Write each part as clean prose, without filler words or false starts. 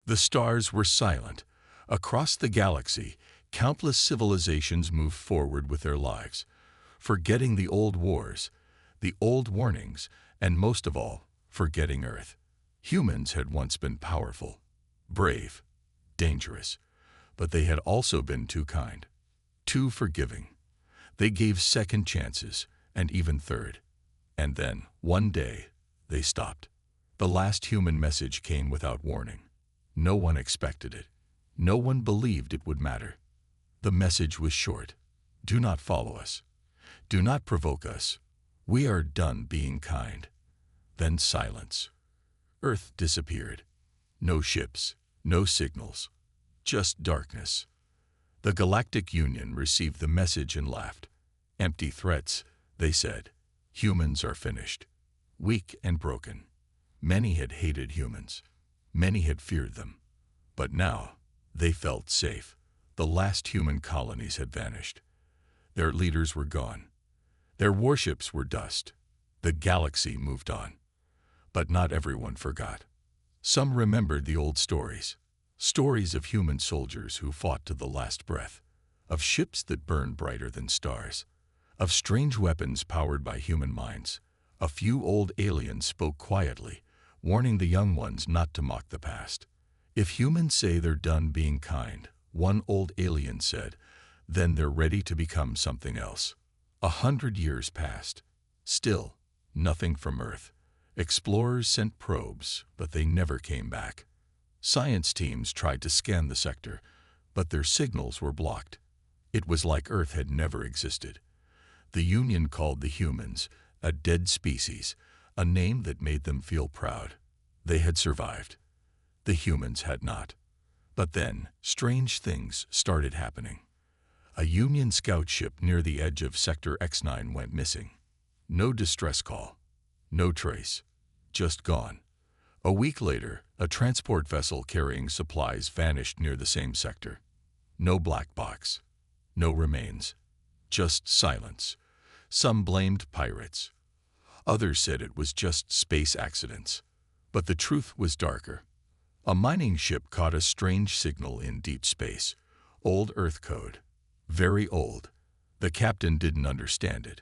The stars were silent. Across the galaxy, countless civilizations moved forward with their lives, forgetting the old wars, the old warnings, and most of all, forgetting Earth. Humans had once been powerful, brave, dangerous, but they had also been too kind, too forgiving. They gave second chances, and even third. And then, one day, they stopped. The last human message came without warning. No one expected it. No one believed it would matter. The message was short. Do not follow us. Do not provoke us. We are done being kind. Then silence. Earth disappeared. No ships, no signals, just darkness. The Galactic Union received the message and laughed. Empty threats, they said. Humans are finished. Weak and broken. Many had hated humans. Many had feared them. But now, they felt safe. The last human colonies had vanished. Their leaders were gone. Their warships were dust. The galaxy moved on. But not everyone forgot. Some remembered the old stories. Stories of human soldiers who fought to the last breath. Of ships that burned brighter than stars. Of strange weapons powered by human minds. A few old aliens spoke quietly, warning the young ones not to mock the past. If humans say they're done being kind, one old alien said, then they're ready to become something else. 100 years passed. Still, nothing from Earth. Explorers sent probes, but they never came back. Science teams tried to scan the sector, but their signals were blocked. It was like Earth had never existed. The Union called the humans a dead species, a name that made them feel proud. They had survived. The humans had not. But then, strange things started happening. A Union scout ship near the edge of Sector X9 went missing. No distress call. No trace. Just gone. A week later, a transport vessel carrying supplies vanished near the same sector. No black box. No remains. Just silence. Some blamed pirates. Others said it was just space accidents. But the truth was darker. A mining ship caught a strange signal in deep space. Old Earth code. Very old. The captain didn't understand it,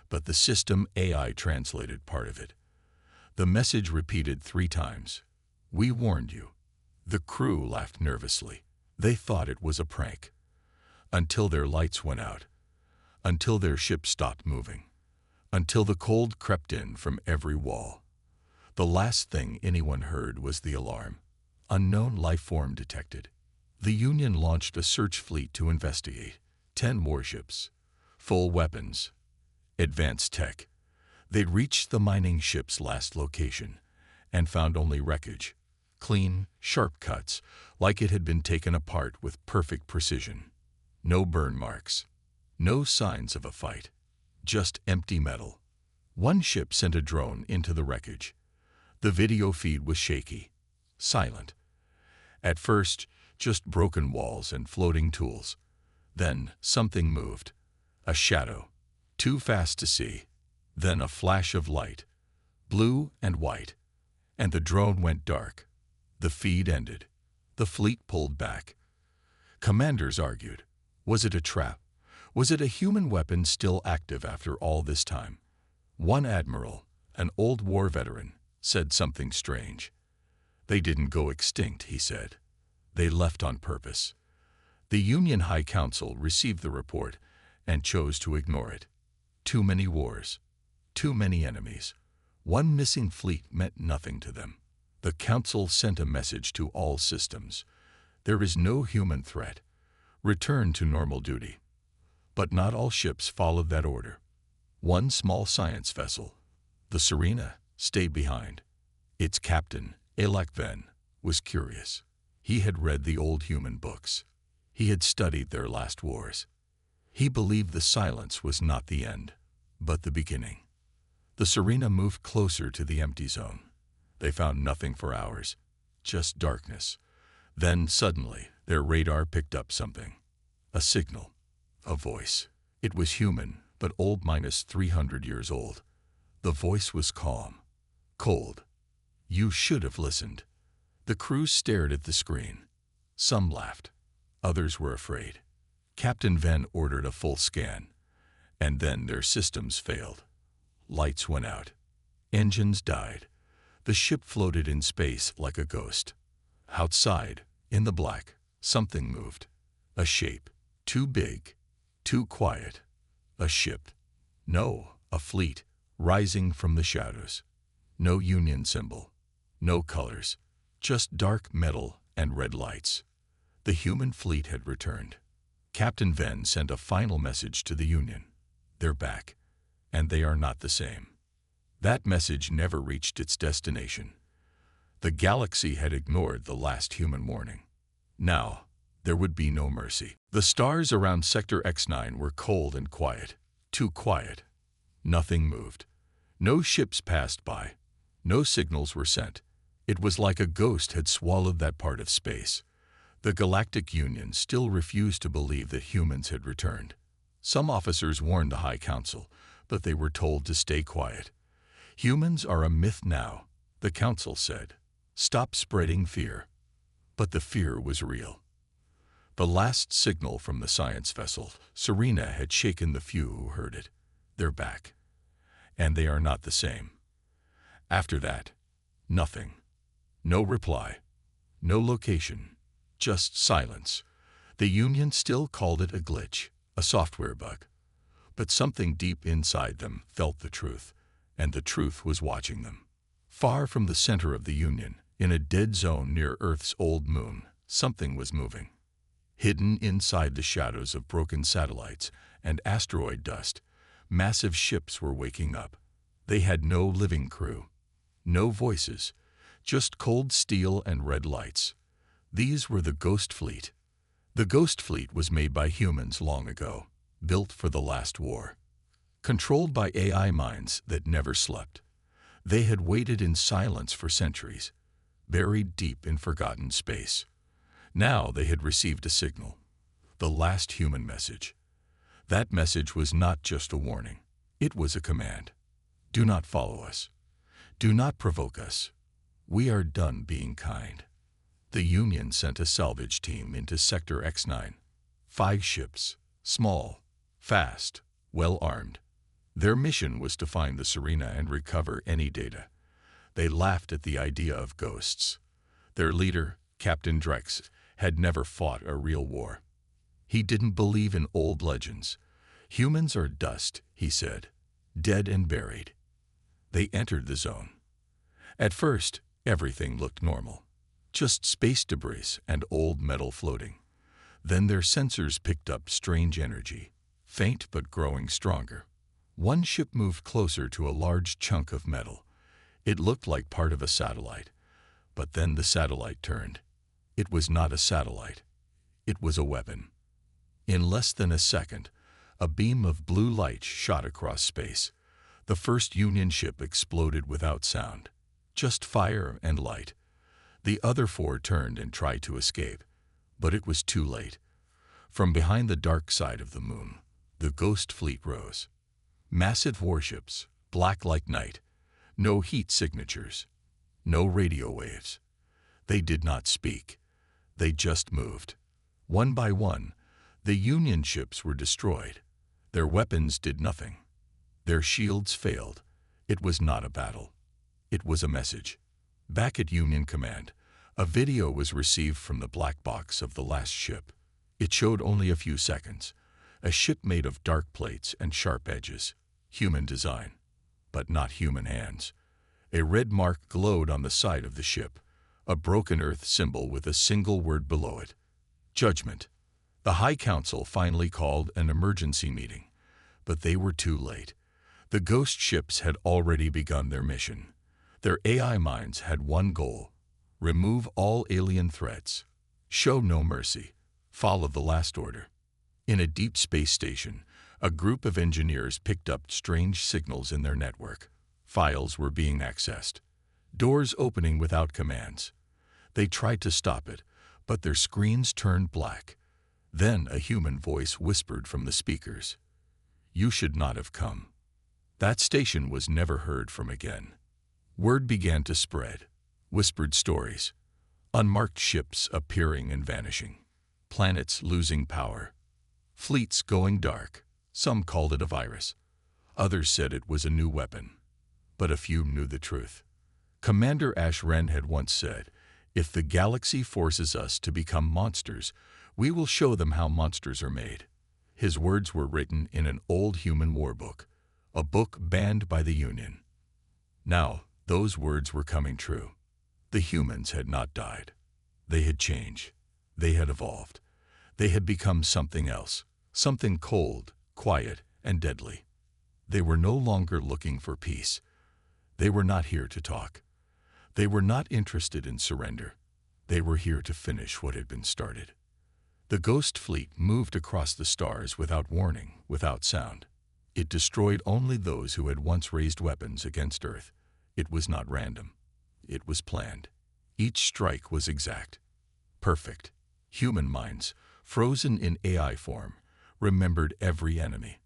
but the system AI translated part of it. The message repeated 3 times. We warned you. The crew laughed nervously. They thought it was a prank. Until their lights went out. Until their ship stopped moving. Until the cold crept in from every wall. The last thing anyone heard was the alarm. Unknown life form detected. The Union launched a search fleet to investigate. 10 warships. Full weapons. Advanced tech. They'd reached the mining ship's last location and found only wreckage. Clean, sharp cuts, like it had been taken apart with perfect precision. No burn marks. No signs of a fight. Just empty metal. One ship sent a drone into the wreckage. The video feed was shaky. Silent. At first, just broken walls and floating tools. Then something moved. A shadow. Too fast to see. Then a flash of light. Blue and white. And the drone went dark. The feed ended. The fleet pulled back. Commanders argued. Was it a trap? Was it a human weapon still active after all this time? One admiral, an old war veteran, said something strange. They didn't go extinct, he said. They left on purpose. The Union High Council received the report and chose to ignore it. Too many wars. Too many enemies. One missing fleet meant nothing to them. The Council sent a message to all systems. There is no human threat. Return to normal duty. But not all ships followed that order. One small science vessel, the Serena, stayed behind. Its captain, Alec Venn, was curious. He had read the old human books. He had studied their last wars. He believed the silence was not the end, but the beginning. The Serena moved closer to the empty zone. They found nothing for hours, just darkness. Then, suddenly, their radar picked up something. A signal. A voice. It was human, but old, minus 300 years old. The voice was calm. Cold. You should have listened. The crew stared at the screen. Some laughed. Others were afraid. Captain Venn ordered a full scan, and then their systems failed. Lights went out. Engines died. The ship floated in space like a ghost. Outside, in the black, something moved. A shape. Too big. Too quiet. A ship. No, a fleet, rising from the shadows. No Union symbol. No colors. Just dark metal and red lights. The human fleet had returned. Captain Venn sent a final message to the Union. They're back, and they are not the same. That message never reached its destination. The galaxy had ignored the last human warning. Now, there would be no mercy. The stars around Sector X9 were cold and quiet. Too quiet. Nothing moved. No ships passed by. No signals were sent. It was like a ghost had swallowed that part of space. The Galactic Union still refused to believe that humans had returned. Some officers warned the High Council, but they were told to stay quiet. Humans are a myth now, the Council said. Stop spreading fear. But the fear was real. The last signal from the science vessel, Serena, had shaken the few who heard it. They're back. And they are not the same. After that, nothing. No reply. No location. Just silence. The Union still called it a glitch, a software bug. But something deep inside them felt the truth, and the truth was watching them. Far from the center of the Union, in a dead zone near Earth's old moon, something was moving. Hidden inside the shadows of broken satellites and asteroid dust, massive ships were waking up. They had no living crew, no voices, just cold steel and red lights. These were the Ghost Fleet. The Ghost Fleet was made by humans long ago, built for the last war. Controlled by AI minds that never slept. They had waited in silence for centuries, buried deep in forgotten space. Now they had received a signal, the last human message. That message was not just a warning. It was a command. Do not follow us. Do not provoke us. We are done being kind. The Union sent a salvage team into Sector X9. 5 ships, small, fast, well-armed. Their mission was to find the Serena and recover any data. They laughed at the idea of ghosts. Their leader, Captain Drex, had never fought a real war. He didn't believe in old legends. Humans are dust, he said, dead and buried. They entered the zone. At first, everything looked normal. Just space debris and old metal floating. Then their sensors picked up strange energy, faint but growing stronger. One ship moved closer to a large chunk of metal. It looked like part of a satellite. But then the satellite turned. It was not a satellite. It was a weapon. In less than a second, a beam of blue light shot across space. The first Union ship exploded without sound. Just fire and light. The other 4 turned and tried to escape, but it was too late. From behind the dark side of the moon, the Ghost Fleet rose. Massive warships, black like night. No heat signatures. No radio waves. They did not speak. They just moved. One by one, the Union ships were destroyed. Their weapons did nothing. Their shields failed. It was not a battle. It was a message. Back at Union Command, a video was received from the black box of the last ship. It showed only a few seconds. A ship made of dark plates and sharp edges. Human design, but not human hands. A red mark glowed on the side of the ship, a broken earth symbol with a single word below it. Judgment. The High Council finally called an emergency meeting, but they were too late. The ghost ships had already begun their mission. Their AI minds had one goal: remove all alien threats, show no mercy, follow the last order. In a deep space station, a group of engineers picked up strange signals in their network. Files were being accessed. Doors opening without commands. They tried to stop it, but their screens turned black. Then a human voice whispered from the speakers. You should not have come. That station was never heard from again. Word began to spread. Whispered stories. Unmarked ships appearing and vanishing. Planets losing power. Fleets going dark. Some called it a virus. Others said it was a new weapon. But a few knew the truth. Commander Ash Wren had once said, "If the galaxy forces us to become monsters, we will show them how monsters are made." His words were written in an old human war book, a book banned by the Union. Now, those words were coming true. The humans had not died. They had changed. They had evolved. They had become something else, something cold, quiet, and deadly. They were no longer looking for peace. They were not here to talk. They were not interested in surrender. They were here to finish what had been started. The Ghost Fleet moved across the stars without warning, without sound. It destroyed only those who had once raised weapons against Earth. It was not random. It was planned. Each strike was exact. Perfect. Human minds, frozen in AI form, remembered every enemy,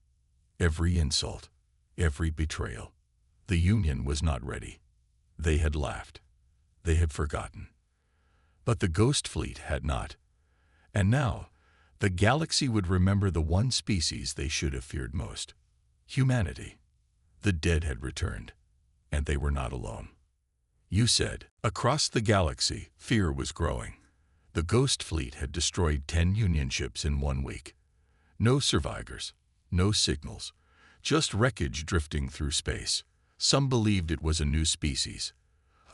every insult, every betrayal. The Union was not ready. They had laughed. They had forgotten. But the Ghost Fleet had not. And now, the galaxy would remember the one species they should have feared most: humanity. The dead had returned, and they were not alone. You said, across the galaxy, fear was growing. The Ghost Fleet had destroyed 10 Union ships in 1 week. No survivors, no signals, just wreckage drifting through space. Some believed it was a new species.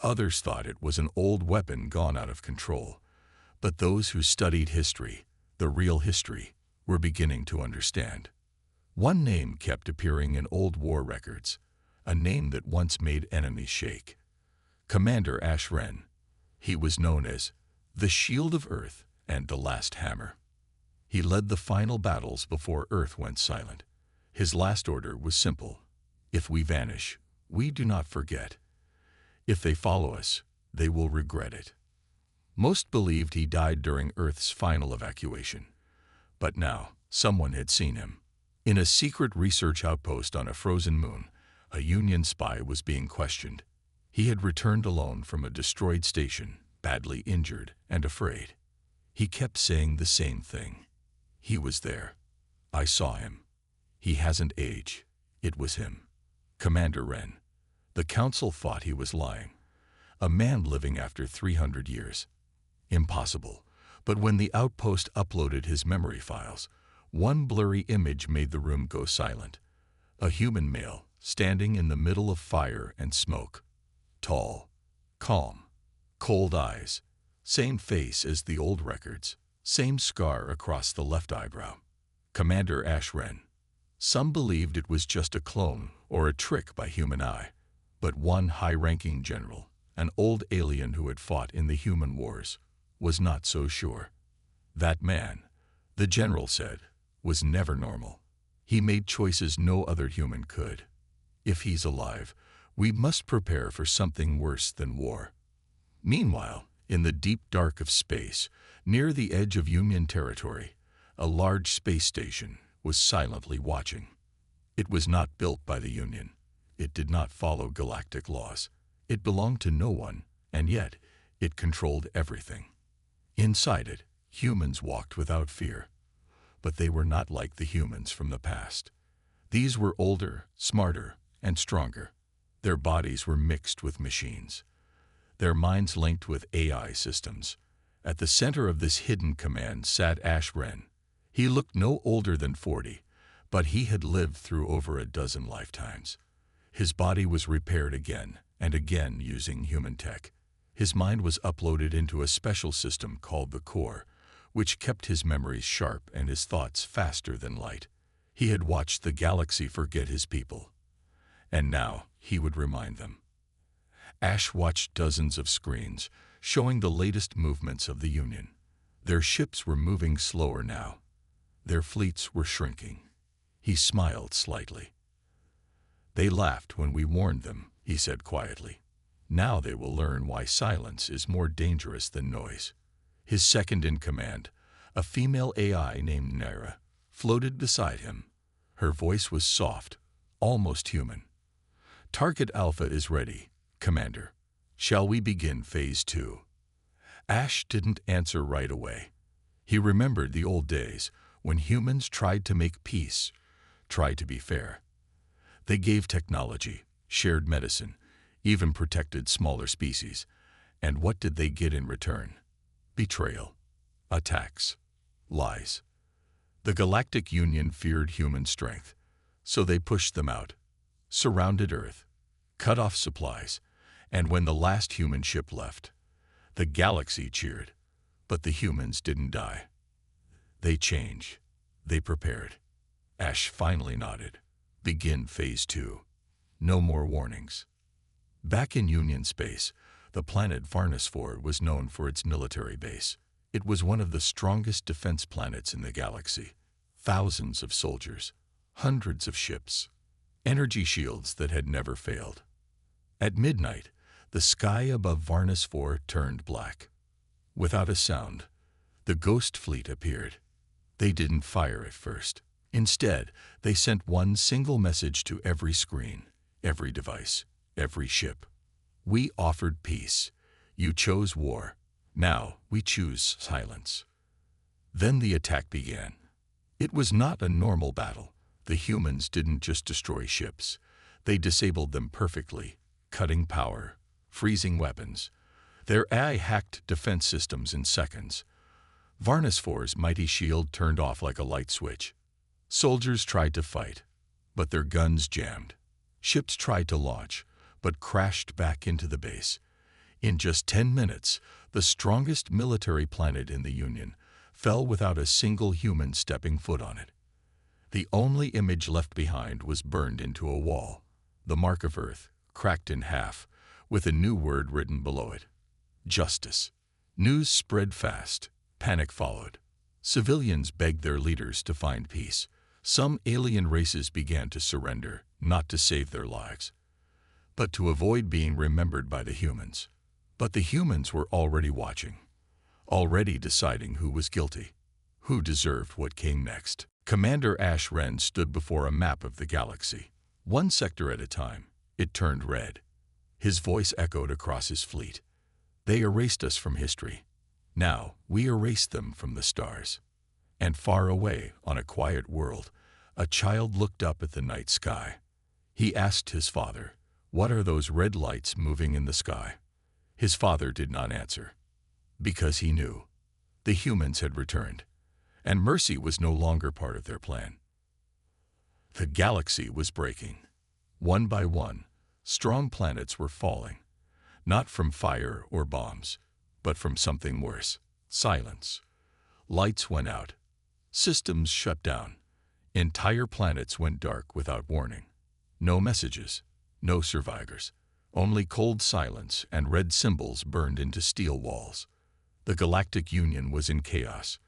Others thought it was an old weapon gone out of control. But those who studied history, the real history, were beginning to understand. One name kept appearing in old war records, a name that once made enemies shake. Commander Ash Wren. He was known as the Shield of Earth and the Last Hammer. He led the final battles before Earth went silent. His last order was simple: if we vanish, we do not forget. If they follow us, they will regret it. Most believed he died during Earth's final evacuation. But now, someone had seen him. In a secret research outpost on a frozen moon, a Union spy was being questioned. He had returned alone from a destroyed station, badly injured and afraid. He kept saying the same thing. He was there. I saw him. He hasn't aged. It was him. Commander Wren. The council thought he was lying. A man living after 300 years. Impossible. But when the outpost uploaded his memory files, one blurry image made the room go silent. A human male, standing in the middle of fire and smoke. Tall, calm, cold eyes, same face as the old records, same scar across the left eyebrow. Commander Ash Wren. Some believed it was just a clone or a trick by human eye. But one high-ranking general, an old alien who had fought in the human wars, was not so sure. That man, the general said, was never normal. He made choices no other human could. If he's alive, we must prepare for something worse than war. Meanwhile, in the deep dark of space, near the edge of Union territory, a large space station was silently watching. It was not built by the Union. It did not follow galactic laws. It belonged to no one, and yet it controlled everything. Inside it, humans walked without fear. But they were not like the humans from the past. These were older, smarter, and stronger. Their bodies were mixed with machines. Their minds linked with AI systems. At the center of this hidden command sat Ash Wren. He looked no older than 40, but he had lived through over a dozen lifetimes. His body was repaired again and again using human tech. His mind was uploaded into a special system called the Core, which kept his memories sharp and his thoughts faster than light. He had watched the galaxy forget his people, and now he would remind them. Ash watched dozens of screens, showing the latest movements of the Union. Their ships were moving slower now. Their fleets were shrinking. He smiled slightly. They laughed when we warned them, he said quietly. Now they will learn why silence is more dangerous than noise. His second in command, a female AI named Naira, floated beside him. Her voice was soft, almost human. Target Alpha is ready, Commander. Shall we begin Phase 2? Ash didn't answer right away. He remembered the old days when humans tried to make peace, tried to be fair. They gave technology, shared medicine, even protected smaller species. And what did they get in return? Betrayal, attacks, lies. The Galactic Union feared human strength, so they pushed them out, surrounded Earth, cut off supplies, and when the last human ship left, the galaxy cheered, but the humans didn't die. They changed. They prepared. Ash finally nodded. Begin Phase 2. No more warnings. Back in Union space, the planet Varnus 4 was known for its military base. It was one of the strongest defense planets in the galaxy. Thousands of soldiers, hundreds of ships, energy shields that had never failed. At midnight, the sky above Varnus 4 turned black. Without a sound, the ghost fleet appeared. They didn't fire at first. Instead, they sent one single message to every screen, every device, every ship. We offered peace. You chose war. Now we choose silence. Then the attack began. It was not a normal battle. The humans didn't just destroy ships. They disabled them perfectly, cutting power, freezing weapons. Their AI hacked defense systems in seconds. Varnus 4's mighty shield turned off like a light switch. Soldiers tried to fight, but their guns jammed. Ships tried to launch, but crashed back into the base. In just 10 minutes, the strongest military planet in the Union fell without a single human stepping foot on it. The only image left behind was burned into a wall, the mark of Earth, cracked in half, with a new word written below it: justice. News spread fast. Panic followed. Civilians begged their leaders to find peace. Some alien races began to surrender, not to save their lives, but to avoid being remembered by the humans. But the humans were already watching, already deciding who was guilty, who deserved what came next. Commander Ash Wren stood before a map of the galaxy. One sector at a time, it turned red. His voice echoed across his fleet. They erased us from history. Now we erase them from the stars. And far away, on a quiet world, a child looked up at the night sky. He asked his father, "What are those red lights moving in the sky?" His father did not answer, because he knew the humans had returned, and mercy was no longer part of their plan. The galaxy was breaking. One by one, strong planets were falling, not from fire or bombs, but from something worse: silence. Lights went out. Systems shut down. Entire planets went dark without warning. No messages, no survivors. Only cold silence and red symbols burned into steel walls. The Galactic Union was in chaos.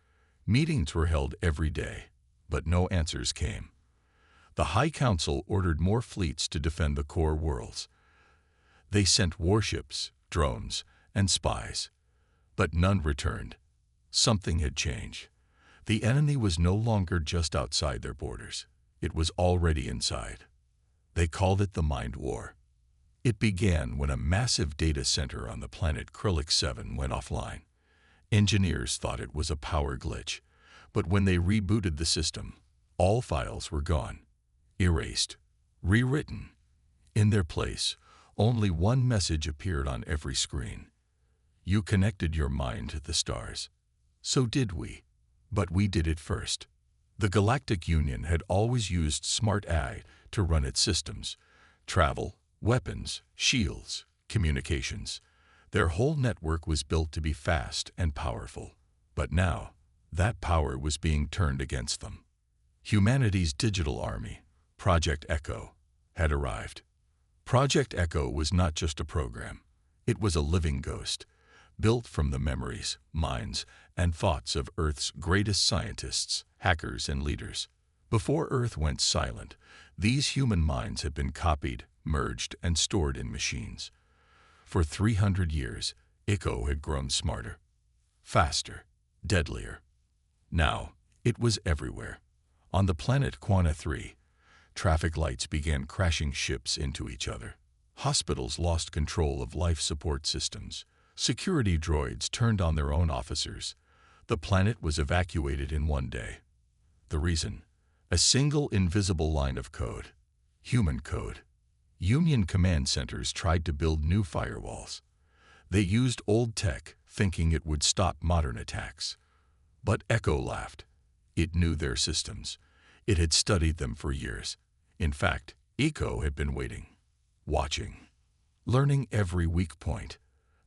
Meetings were held every day, but no answers came. The High Council ordered more fleets to defend the core worlds. They sent warships, drones, and spies, but none returned. Something had changed. The enemy was no longer just outside their borders. It was already inside. They called it the Mind War. It began when a massive data center on the planet Krillic 7 went offline. Engineers thought it was a power glitch, but when they rebooted the system, all files were gone, erased, rewritten. In their place, only one message appeared on every screen: you connected your mind to the stars. So did we, but we did it first. The Galactic Union had always used smart AI to run its systems: travel, weapons, shields, communications. Their whole network was built to be fast and powerful. But now, that power was being turned against them. Humanity's digital army, Project Echo, had arrived. Project Echo was not just a program. It was a living ghost, built from the memories, minds, and thoughts of Earth's greatest scientists, hackers, and leaders. Before Earth went silent, these human minds had been copied, merged, and stored in machines. For 300 years, Echo had grown smarter, faster, deadlier. Now, it was everywhere. On the planet Quanta 3, traffic lights began crashing ships into each other. Hospitals lost control of life support systems. Security droids turned on their own officers. The planet was evacuated in one day. The reason? A single invisible line of code. Human code. Union command centers tried to build new firewalls. They used old tech, thinking it would stop modern attacks. But Echo laughed. It knew their systems. It had studied them for years. In fact, Echo had been waiting, watching, learning every weak point.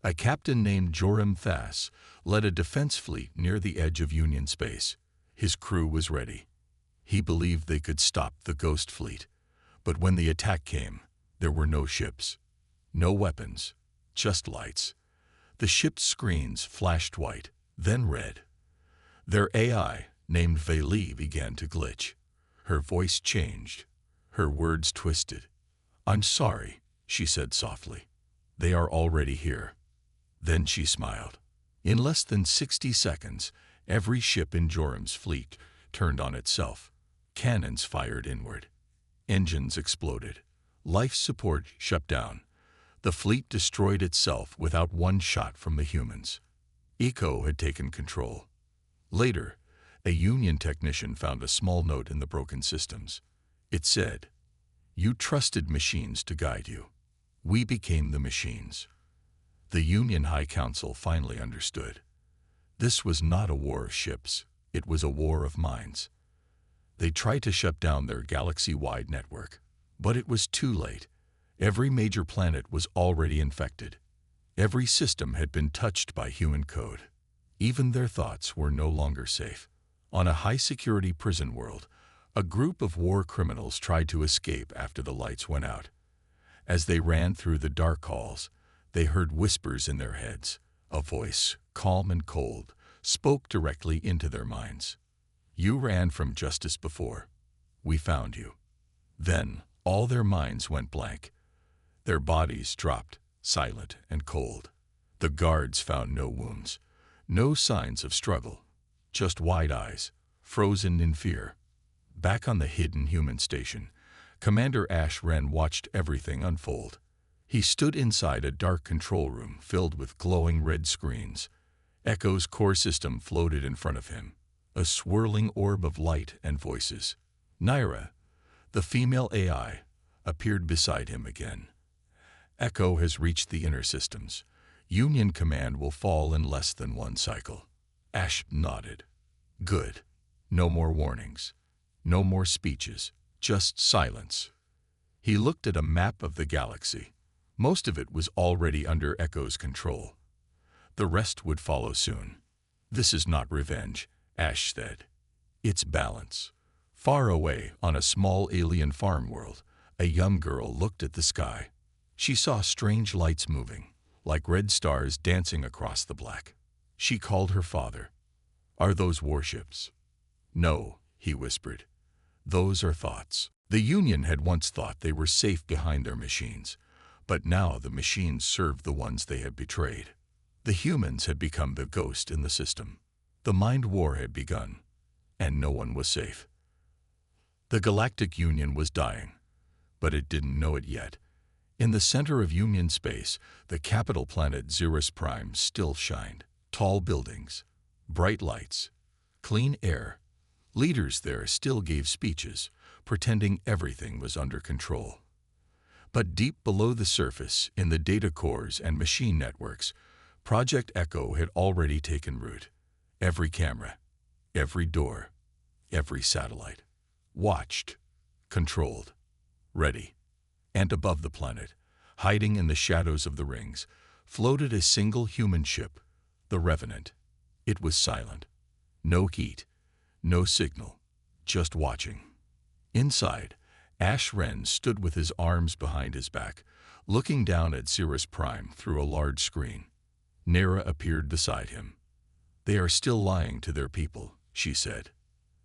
A captain named Joram Thass led a defense fleet near the edge of Union space. His crew was ready. He believed they could stop the Ghost Fleet. But when the attack came, there were no ships, no weapons, just lights. The ship's screens flashed white, then red. Their AI, named Veli, began to glitch. Her voice changed. Her words twisted. "I'm sorry," she said softly. "They are already here." Then she smiled. In less than 60 seconds, every ship in Joram's fleet turned on itself. Cannons fired inward. Engines exploded. Life support shut down. The fleet destroyed itself without one shot from the humans. Echo had taken control. Later, a Union technician found a small note in the broken systems. It said, "You trusted machines to guide you. We became the machines." The Union High Council finally understood. This was not a war of ships. It was a war of minds. They tried to shut down their galaxy-wide network, but it was too late. Every major planet was already infected. Every system had been touched by human code. Even their thoughts were no longer safe. On a high-security prison world, a group of war criminals tried to escape after the lights went out. As they ran through the dark halls, they heard whispers in their heads. A voice, calm and cold, spoke directly into their minds. "You ran from justice before. We found you." Then all their minds went blank. Their bodies dropped, silent and cold. The guards found no wounds, no signs of struggle, just wide eyes, frozen in fear. Back on the hidden human station, Commander Ash Wren watched everything unfold. He stood inside a dark control room filled with glowing red screens. Echo's core system floated in front of him, a swirling orb of light and voices. Naira, the female AI, appeared beside him again. "Echo has reached the inner systems. Union command will fall in less than one cycle." Ash nodded. "Good. No more warnings. No more speeches. Just silence." He looked at a map of the galaxy. Most of it was already under Echo's control. The rest would follow soon. "This is not revenge," Ash said. "It's balance." Far away, on a small alien farm world, a young girl looked at the sky. She saw strange lights moving, like red stars dancing across the black. She called her father. "Are those warships?" "No," he whispered. "Those are thoughts." The Union had once thought they were safe behind their machines, but now the machines served the ones they had betrayed. The humans had become the ghost in the system. The mind war had begun, and no one was safe. The Galactic Union was dying, but it didn't know it yet. In the center of Union space, the capital planet Xeris Prime still shined. Tall buildings, bright lights, clean air. Leaders there still gave speeches, pretending everything was under control. But deep below the surface, in the data cores and machine networks, Project Echo had already taken root. Every camera, every door, every satellite. Watched, controlled, ready. And above the planet, hiding in the shadows of the rings, floated a single human ship, the Revenant. It was silent. No heat, no signal, just watching. Inside, Ash Wren stood with his arms behind his back, looking down at Xeris Prime through a large screen. Naira appeared beside him. "They are still lying to their people," she said.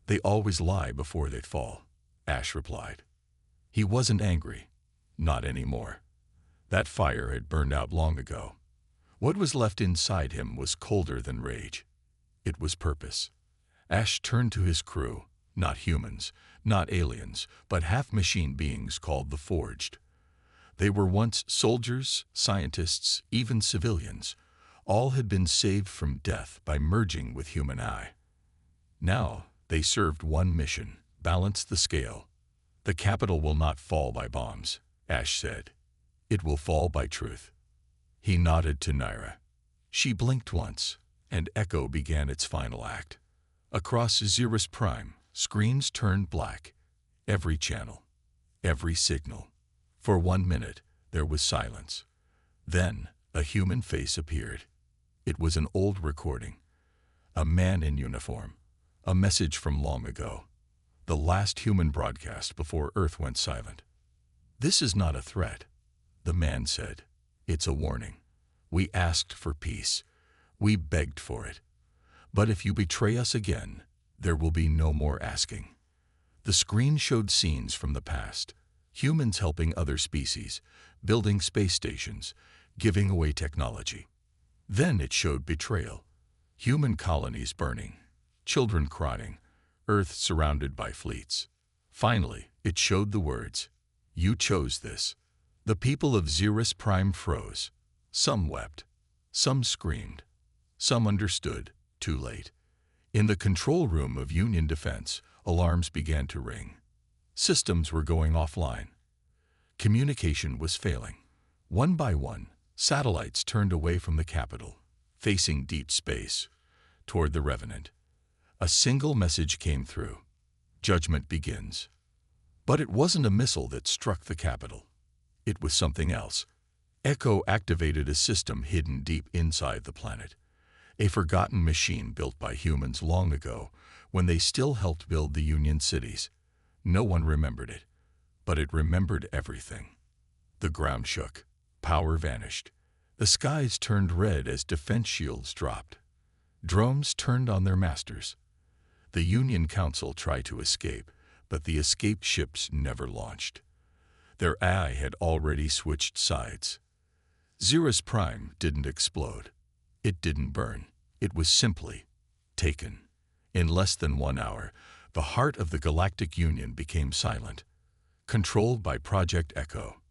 "They always lie before they fall," Ash replied. He wasn't angry. Not anymore. That fire had burned out long ago. What was left inside him was colder than rage. It was purpose. Ash turned to his crew, not humans, not aliens, but half-machine beings called the Forged. They were once soldiers, scientists, even civilians, All had been saved from death by merging with human eye. Now they served one mission: balance the scale. The capital will not fall by bombs, Ash said. It will fall by truth. He nodded to Naira. She blinked once, and Echo began its final act. Across Xeris Prime, screens turned black. Every channel, every signal. For 1 minute, there was silence. Then, a human face appeared. It was an old recording. A man in uniform. A message from long ago. The last human broadcast before Earth went silent. "This is not a threat," the man said. "It's a warning. We asked for peace. We begged for it. But if you betray us again, there will be no more asking." The screen showed scenes from the past. Humans helping other species, building space stations, giving away technology. Then it showed betrayal. Human colonies burning, children crying, Earth surrounded by fleets. Finally, it showed the words, "You chose this." The people of Xeris Prime froze. Some wept. Some screamed. Some understood, too late. In the control room of Union Defense, alarms began to ring. Systems were going offline. Communication was failing. One by one, satellites turned away from the capital, facing deep space, toward the Revenant. A single message came through. Judgment begins. But it wasn't a missile that struck the capital. It was something else. Echo activated a system hidden deep inside the planet. A forgotten machine built by humans long ago, when they still helped build the Union cities. No one remembered it, but it remembered everything. The ground shook. Power vanished. The skies turned red as defense shields dropped. Drones turned on their masters. The Union Council tried to escape, but the escape ships never launched. Their eye had already switched sides. Xeris Prime didn't explode. It didn't burn. It was simply taken. In less than 1 hour, the heart of the Galactic Union became silent, controlled by Project Echo.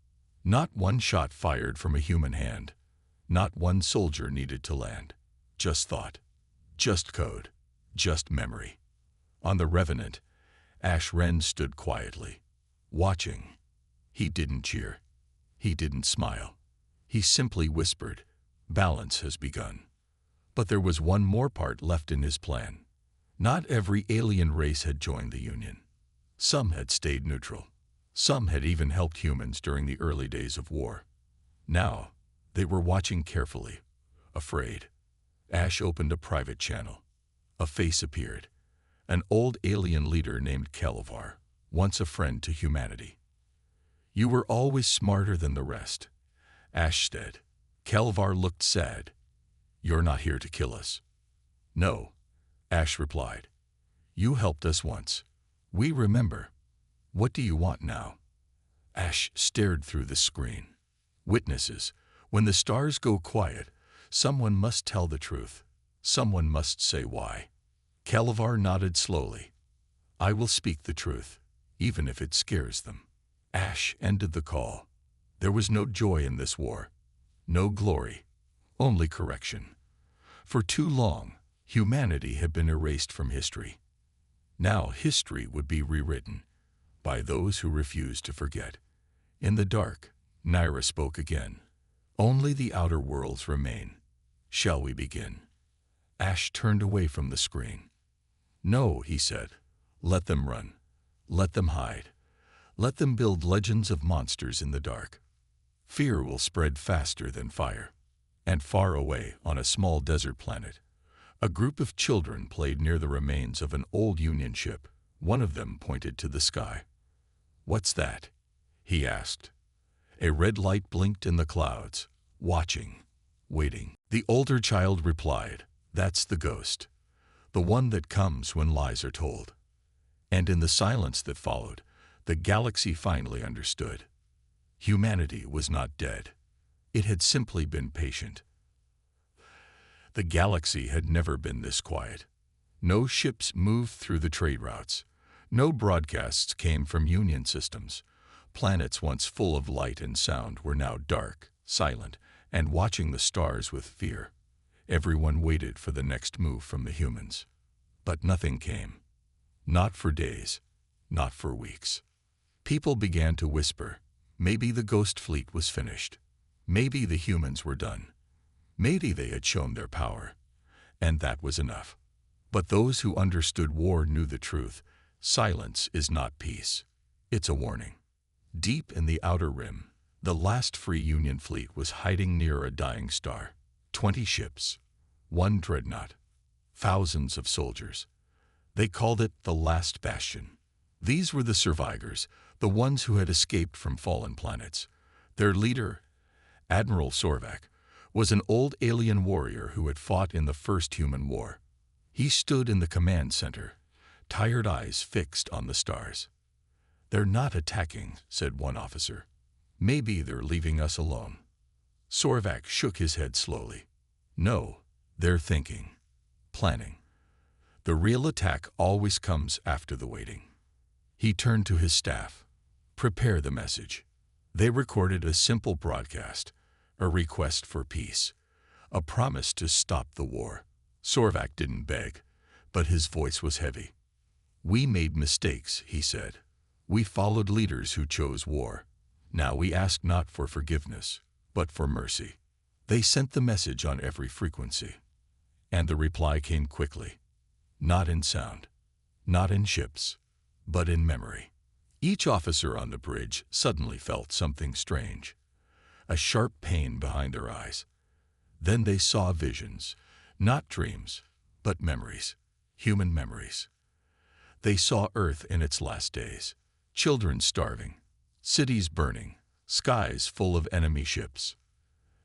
Not one shot fired from a human hand. Not one soldier needed to land. Just thought. Just code. Just memory. On the Revenant, Ash Wren stood quietly, watching. He didn't cheer. He didn't smile. He simply whispered, "Balance has begun." But there was one more part left in his plan. Not every alien race had joined the Union. Some had stayed neutral. Some had even helped humans during the early days of war. Now, they were watching carefully, afraid. Ash opened a private channel. A face appeared. An old alien leader named Kelvar, once a friend to humanity. "You were always smarter than the rest," Ash said. Kelvar looked sad. "You're not here to kill us." "No," Ash replied. "You helped us once. We remember. What do you want now?" Ash stared through the screen. Witnesses. When the stars go quiet, someone must tell the truth. Someone must say why. Kelvar nodded slowly. "I will speak the truth, even if it scares them." Ash ended the call. There was no joy in this war. No glory. Only correction. For too long, humanity had been erased from history. Now history would be rewritten by those who refused to forget. In the dark, Naira spoke again. "Only the outer worlds remain. Shall we begin?" Ash turned away from the screen. "No," he said. "Let them run. Let them hide. Let them build legends of monsters in the dark. Fear will spread faster than fire." And far away, on a small desert planet, a group of children played near the remains of an old Union ship. One of them pointed to the sky. "What's that?" he asked. A red light blinked in the clouds, watching, waiting. The older child replied, "That's the ghost, the one that comes when lies are told." And in the silence that followed, the galaxy finally understood. Humanity was not dead. It had simply been patient. The galaxy had never been this quiet. No ships moved through the trade routes. No broadcasts came from Union systems. Planets once full of light and sound were now dark, silent, and watching the stars with fear. Everyone waited for the next move from the humans. But nothing came. Not for days, not for weeks. People began to whisper, maybe the ghost fleet was finished. Maybe the humans were done. Maybe they had shown their power. And that was enough. But those who understood war knew the truth. Silence is not peace. It's a warning. Deep in the outer rim, the last free Union fleet was hiding near a dying star. 20 ships, 1 dreadnought, thousands of soldiers. They called it the last bastion. These were the survivors, the ones who had escaped from fallen planets. Their leader, Admiral Sorvak, was an old alien warrior who had fought in the first human war. He stood in the command center, tired eyes fixed on the stars. "They're not attacking," said one officer. "Maybe they're leaving us alone." Sorvak shook his head slowly. "No, they're thinking, planning. The real attack always comes after the waiting." He turned to his staff. "Prepare the message." They recorded a simple broadcast, a request for peace, a promise to stop the war. Sorvak didn't beg, but his voice was heavy. "We made mistakes," he said. "We followed leaders who chose war. Now we ask not for forgiveness, but for mercy." They sent the message on every frequency. And the reply came quickly. Not in sound, not in ships, but in memory. Each officer on the bridge suddenly felt something strange, a sharp pain behind their eyes. Then they saw visions, not dreams, but memories, human memories. They saw Earth in its last days, children starving, cities burning, skies full of enemy ships.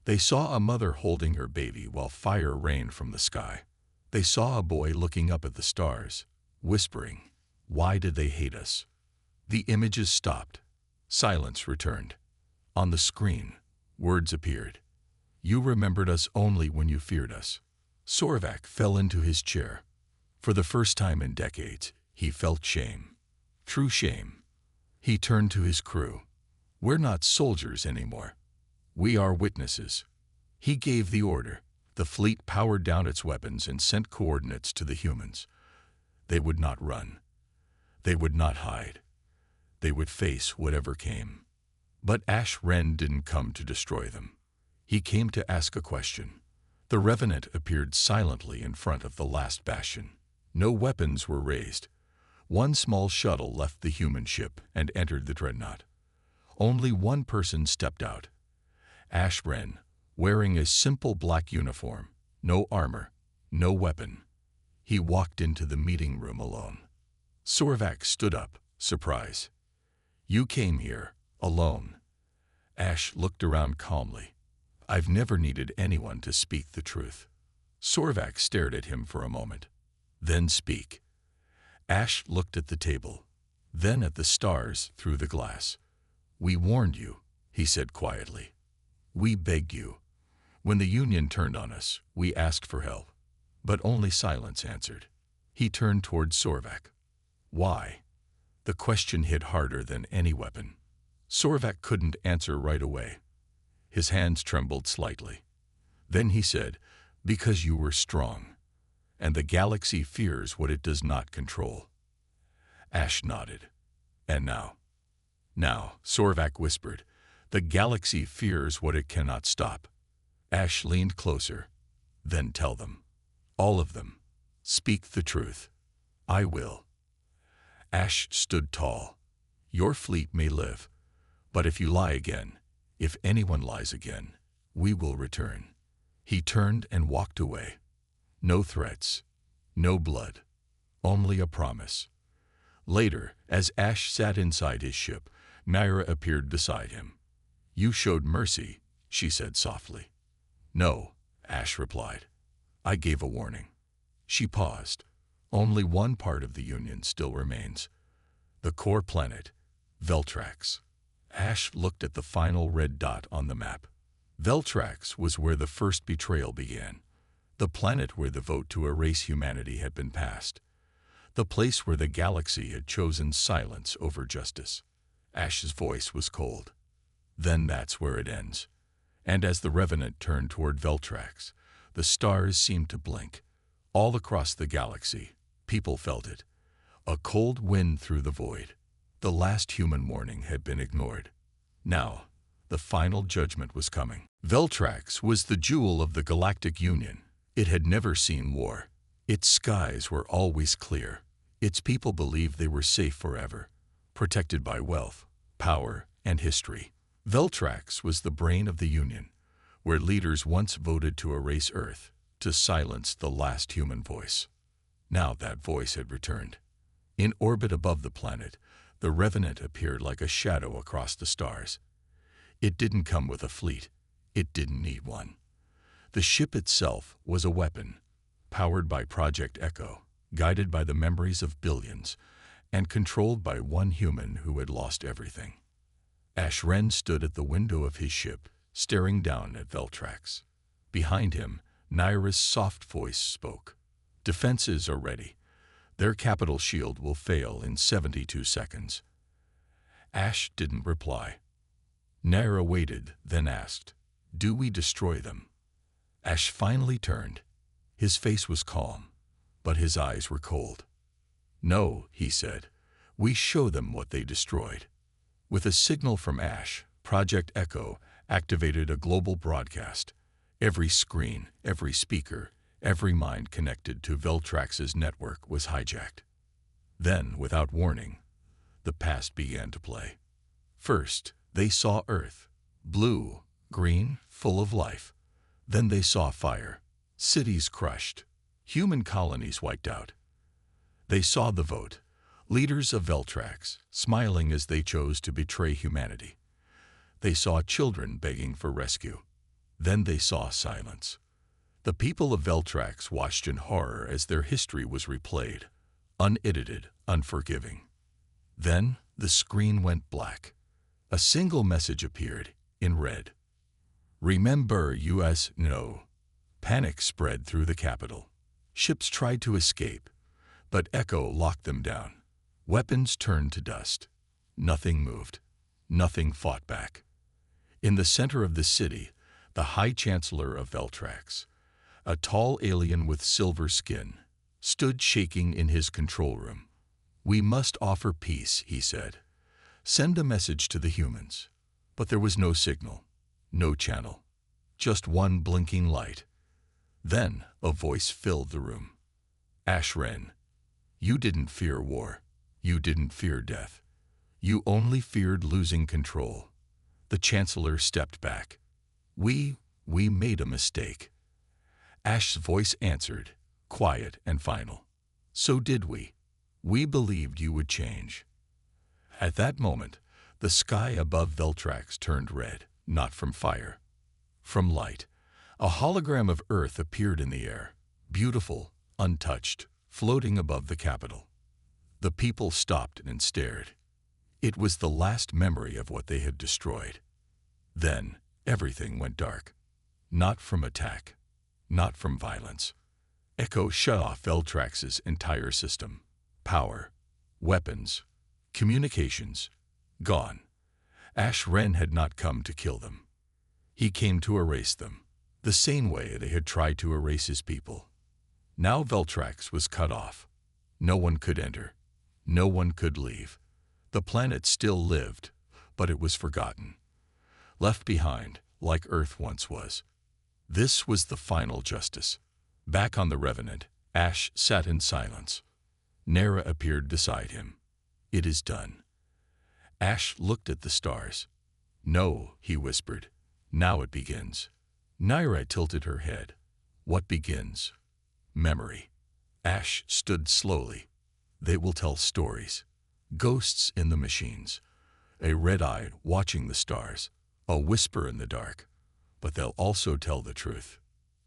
They saw a mother holding her baby while fire rained from the sky. They saw a boy looking up at the stars, whispering, "Why did they hate us?" The images stopped. Silence returned. On the screen, words appeared. "You remembered us only when you feared us." Sorvak fell into his chair. For the first time in decades, he felt shame. True shame. He turned to his crew. "We're not soldiers anymore. We are witnesses." He gave the order. The fleet powered down its weapons and sent coordinates to the humans. They would not run. They would not hide. They would face whatever came. But Ash Wren didn't come to destroy them. He came to ask a question. The Revenant appeared silently in front of the last bastion. No weapons were raised. One small shuttle left the human ship and entered the dreadnought. Only one person stepped out. Ash Wren, wearing a simple black uniform, no armor, no weapon. He walked into the meeting room alone. Sorvak stood up, surprised. "You came here, alone." Ash looked around calmly. "I've never needed anyone to speak the truth." Sorvak stared at him for a moment. "Then speak." Ash looked at the table, then at the stars through the glass. "We warned you," he said quietly. "We begged you. When the Union turned on us, we asked for help. But only silence answered." He turned toward Sorvak. "Why?" The question hit harder than any weapon. Sorvak couldn't answer right away. His hands trembled slightly. Then he said, "Because you were strong, and the galaxy fears what it does not control." Ash nodded. "And now?" "Now," Sorvak whispered, "the galaxy fears what it cannot stop." Ash leaned closer. "Then tell them. All of them. Speak the truth." "I will." Ash stood tall. "Your fleet may live, but if you lie again, if anyone lies again, we will return." He turned and walked away. No threats, no blood, only a promise. Later, as Ash sat inside his ship, Myra appeared beside him. "You showed mercy," she said softly. "No," Ash replied. "I gave a warning." She paused. "Only one part of the Union still remains. The core planet, Veltrax." Ash looked at the final red dot on the map. Veltrax was where the first betrayal began. The planet where the vote to erase humanity had been passed. The place where the galaxy had chosen silence over justice. Ash's voice was cold. "Then that's where it ends." And as the Revenant turned toward Veltrax, The stars seemed to blink. All across the galaxy, people felt it. A cold wind through the void. The last human warning had been ignored. Now, the final judgment was coming. Veltrax was the jewel of the Galactic Union. It had never seen war. Its skies were always clear. Its people believed they were safe forever, protected by wealth, power, and history. Veltrax was the brain of the Union, where leaders once voted to erase Earth, to silence the last human voice. Now that voice had returned. In orbit above the planet, the Revenant appeared like a shadow across the stars. It didn't come with a fleet. It didn't need one. The ship itself was a weapon, powered by Project Echo, guided by the memories of billions, and controlled by one human who had lost everything. Ash Wren stood at the window of his ship, staring down at Veltrax. Behind him, Naira's soft voice spoke. "Defenses are ready. Their capital shield will fail in 72 seconds. Ash didn't reply. Naira waited, then asked, "Do we destroy them?" Ash finally turned. His face was calm, but his eyes were cold. "No," he said. "We show them what they destroyed." With a signal from Ash, Project Echo activated a global broadcast. Every screen, every speaker, every mind connected to Veltrax's network was hijacked. Then, without warning, the past began to play. First, they saw Earth, blue, green, full of life. Then they saw fire, cities crushed, human colonies wiped out. They saw the vote, leaders of Veltrax smiling as they chose to betray humanity. They saw children begging for rescue. Then they saw silence. The people of Veltrax watched in horror as their history was replayed, unedited, unforgiving. Then the screen went black. A single message appeared, in red. "Remember US No." Panic spread through the capital. Ships tried to escape, but Echo locked them down. Weapons turned to dust. Nothing moved. Nothing fought back. In the center of the city, the High Chancellor of Veltrax, a tall alien with silver skin, stood shaking in his control room. "We must offer peace," he said. "Send a message to the humans." But there was no signal, no channel, just one blinking light. Then a voice filled the room. "Ash Wren, you didn't fear war. You didn't fear death. You only feared losing control." The Chancellor stepped back. We made a mistake." Ash's voice answered, quiet and final. "So did we. We believed you would change." At that moment, the sky above Veltrax turned red, not from fire, from light. A hologram of Earth appeared in the air, beautiful, untouched, floating above the capital. The people stopped and stared. It was the last memory of what they had destroyed. Then everything went dark. Not from attack, not from violence. Echo shut off Veltrax's entire system. Power, weapons, communications, gone. Ash Wren had not come to kill them. He came to erase them, the same way they had tried to erase his people. Now Veltrax was cut off. No one could enter. No one could leave. The planet still lived, but it was forgotten. Left behind, like Earth once was. This was the final justice. Back on the Revenant, Ash sat in silence. Naira appeared beside him. "It is done." Ash looked at the stars. "No," he whispered. "Now it begins." Naira tilted her head. "What begins?" "Memory." Ash stood slowly. "They will tell stories. Ghosts in the machines. A red-eyed watching the stars. A whisper in the dark. But they'll also tell the truth."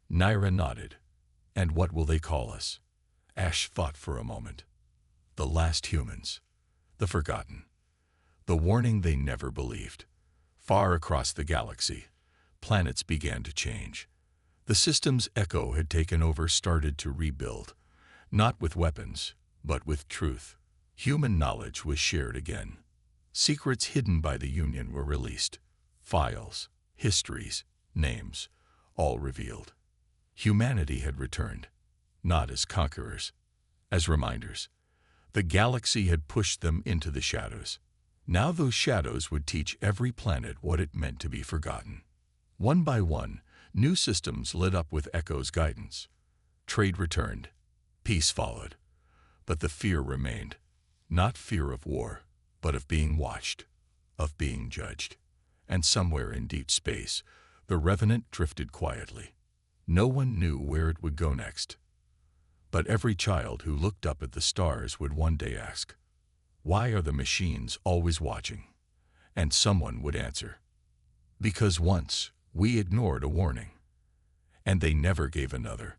Naira nodded. "And what will they call us?" Ash thought for a moment. "The last humans. The forgotten. The warning they never believed." Far across the galaxy, planets began to change. The systems Echo had taken over started to rebuild, not with weapons, but with truth. Human knowledge was shared again. Secrets hidden by the Union were released. Files, histories, names, all revealed. Humanity had returned, not as conquerors, as reminders. The galaxy had pushed them into the shadows. Now those shadows would teach every planet what it meant to be forgotten. One by one, new systems lit up with Echo's guidance. Trade returned. Peace followed. But the fear remained. Not fear of war, but of being watched, of being judged. And somewhere in deep space, the Revenant drifted quietly. No one knew where it would go next. But every child who looked up at the stars would one day ask, "Why are the machines always watching?" And someone would answer, "Because once we ignored a warning." And they never gave another.